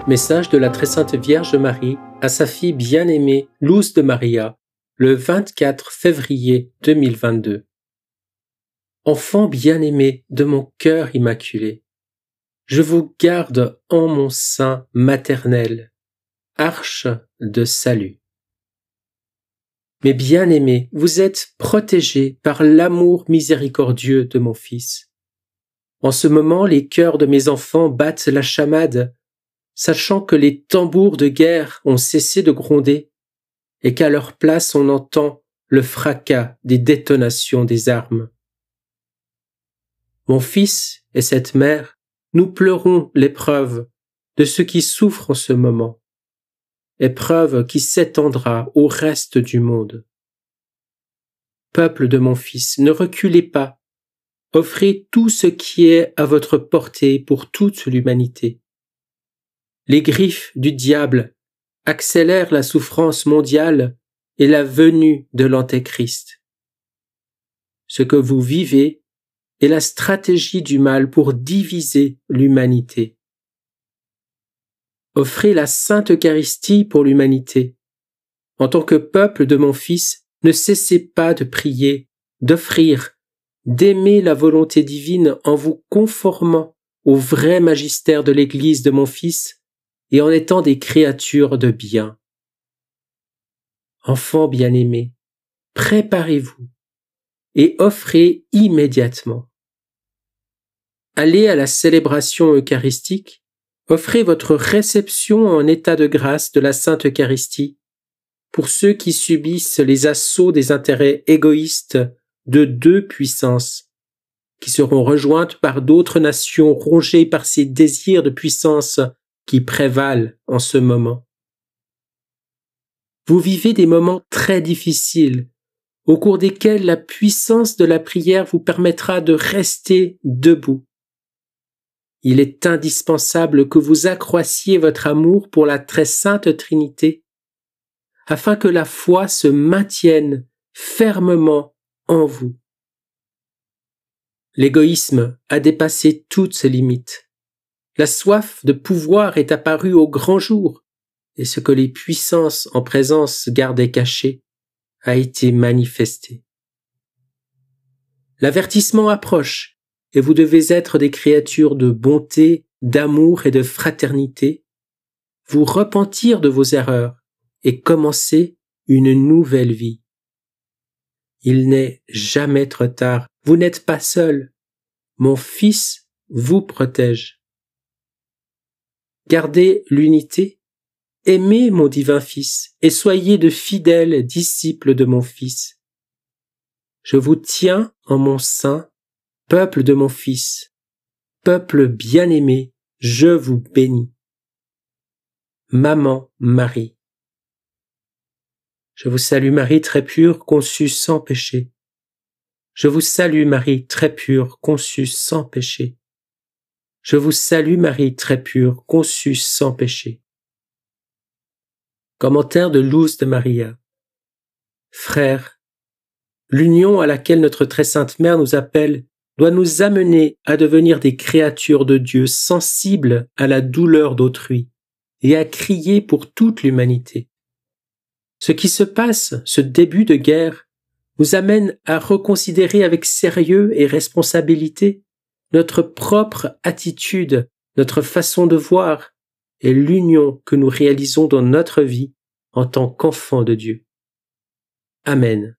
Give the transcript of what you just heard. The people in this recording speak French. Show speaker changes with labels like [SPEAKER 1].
[SPEAKER 1] Message de la Très Sainte Vierge Marie à sa fille bien-aimée Luz de Maria, le 24 février 2022. Enfant bien-aimé de mon cœur immaculé, je vous garde en mon sein maternel, arche de salut. Mes bien-aimés, vous êtes protégés par l'amour miséricordieux de mon Fils. En ce moment, les cœurs de mes enfants battent la chamade, sachant que les tambours de guerre ont cessé de gronder et qu'à leur place on entend le fracas des détonations des armes. Mon Fils et cette mère, nous pleurons l'épreuve de ceux qui souffrent en ce moment, épreuve qui s'étendra au reste du monde. Peuple de mon Fils, ne reculez pas, offrez tout ce qui est à votre portée pour toute l'humanité. Les griffes du diable accélèrent la souffrance mondiale et la venue de l'Antéchrist. Ce que vous vivez est la stratégie du mal pour diviser l'humanité. Offrez la Sainte Eucharistie pour l'humanité. En tant que peuple de mon Fils, ne cessez pas de prier, d'offrir, d'aimer la volonté divine en vous conformant au vrai magistère de l'Église de mon Fils et en étant des créatures de bien. Enfants bien-aimés, préparez-vous et offrez immédiatement. Allez à la célébration eucharistique, offrez votre réception en état de grâce de la Sainte Eucharistie pour ceux qui subissent les assauts des intérêts égoïstes de deux puissances, qui seront rejointes par d'autres nations rongées par ces désirs de puissance qui prévalent en ce moment. Vous vivez des moments très difficiles, au cours desquels la puissance de la prière vous permettra de rester debout. Il est indispensable que vous accroissiez votre amour pour la très sainte Trinité, afin que la foi se maintienne fermement en vous. L'égoïsme a dépassé toutes ses limites. La soif de pouvoir est apparue au grand jour, et ce que les puissances en présence gardaient caché a été manifesté. L'avertissement approche, et vous devez être des créatures de bonté, d'amour et de fraternité, vous repentir de vos erreurs et commencer une nouvelle vie. Il n'est jamais trop tard, vous n'êtes pas seul, mon Fils vous protège. Gardez l'unité, aimez mon divin Fils et soyez de fidèles disciples de mon Fils. Je vous tiens en mon sein, peuple de mon Fils, peuple bien-aimé, je vous bénis. Maman Marie. Je vous salue Marie très pure, conçue sans péché. Je vous salue Marie très pure, conçue sans péché. Je vous salue Marie très pure, conçue sans péché. Commentaire de Luz de Maria. Frères, l'union à laquelle notre très sainte mère nous appelle doit nous amener à devenir des créatures de Dieu sensibles à la douleur d'autrui et à crier pour toute l'humanité. Ce qui se passe, ce début de guerre, nous amène à reconsidérer avec sérieux et responsabilité notre propre attitude, notre façon de voir et l'union que nous réalisons dans notre vie en tant qu'enfants de Dieu. Amen.